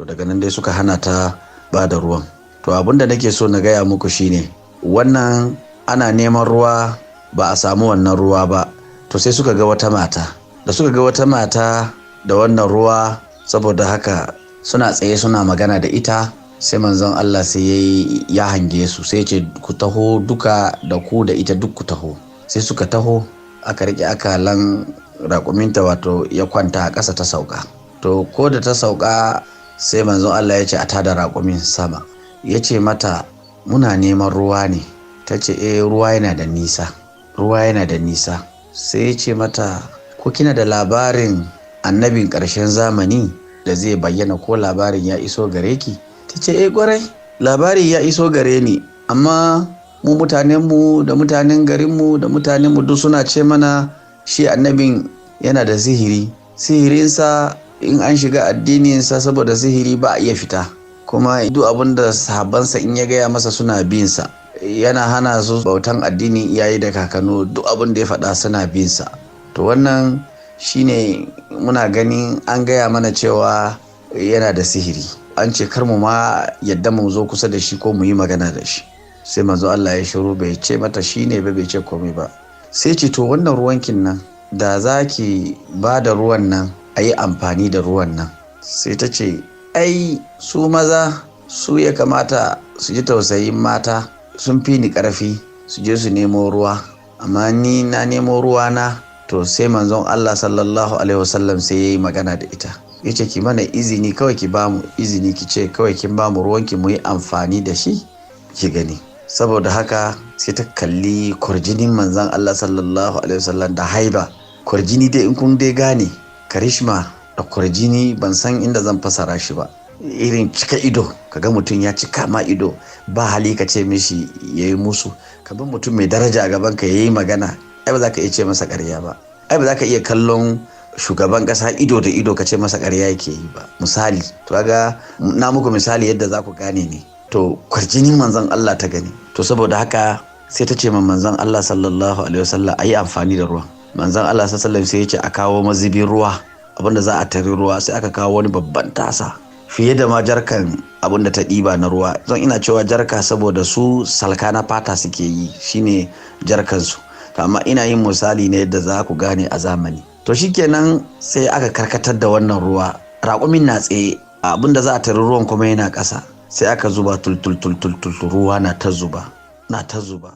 to daga nan dai suka hana ta ba da ruwan. To abin da nake so na gaya muku shine wannan ana neman ruwa ba a samu wannan ruwa ba, to sai suka ga wata mata. Da suka ga wata mata da wannan ruwa, saboda haka suna tsaye suna magana da ita, sai manzon Allah sai ya hange su, sai ce ku taho duka da ku da ita duk ku taho. Sai suka taho, aka riƙe akalan raƙuminta, wato ya kwanta a ƙasa ta sauka. To ko da ta sauka sai manzon Allah ya ce a tada raƙumin sama. Ya ce mata muna neman ruwa ne. Ta ce ruwa yana da nisa, ruwa yana da nisa. Sai ya ce mata ko kina da labarin annabin ƙarshen zamani da zai bayyana, ko labarin ya iso gare ki? Ta ce kwarai, labari ya iso gare ni, amma mu mutanenmu da mutanen garinmu da mutanenmu duk suna ce mana shi annabin yana da sihiri. Sihirinsa in an shiga addininsa saboda sihiri ba a iya fita, kuma duk abin da sahabbansa in ya gaya masa suna binsa. Yana hana su bautan addinin iyaye da kakannu, duk abin da ya faɗa suna binsa. To wannan shine muna ganin an gaya mana cewa yana da sihiri. An ce kar mu ma yadda mu zo kusa da shi ko mu yi magana da shi. Sai manzo Allah ya shiru, bai ce mata shine ba, bai ce komai ba. Sai ce to wannan ruwankin nan da za ki ba da ruwan nan a yi amfani da ruwan nan. Sai ta ce ai su maza su ya kamata su ji tausayin mata, sun fi ni ƙarfi su je su nemo ruwa, amma ni na nemo ruwa na. To sai manzon Allah sallallahu alaihi wasallam sai ya yi magana da ita, ya ce ki mana izini, kawai ki ba mu izini, ki ce kawai kin ba mu ruwanki mu yi amfani da shi ki gani. Saboda haka sai ta kalli kwarjinin manzon Allah sallallahu alaihi wasallam da haiba. Kwarjini dai in kun dai gane karishma da kwarjini, ban san inda zan fasara shi ba. Irin cika ido, kaga mutum ya cika ma ido, ba hali ka ce mishi ya yi musu. Ka bi mutum mai daraja a gaban ka ya yi magana, ai ba za ka iya ce masa ƙarya ba. Ai ba za ka iya kallon shugaban ƙasa ido da ido ka ce masa ƙarya yake yi ba. Misali, to kaga na muku misali yadda za ku gane ne. To kwarjinin manzon Allah ta gani. To saboda haka sai ta ce ma manzon Allah sallallahu alaihi wasallam a yi amfani da ruwan. Manzon Allah sallallahu alaihi wasallam sai ya ce a kawo mazubin ruwa, abinda za a tari ruwa. Sai aka kawo wani babban tasa, fiye da ma jarkan abin da ta ɗiba na ruwa. Zan ina cewa jarka saboda su salka na fata suke yi, shine jarkansu. Amma ina yin misali ne yadda za ku gane a zamani. To shikenan sai aka karkatar da wannan ruwa, raƙumin na tsaye, abin da za a tari ruwan kuma yana ƙasa. Sai aka zuba tul ruwa na ta zuba, na ta zuba.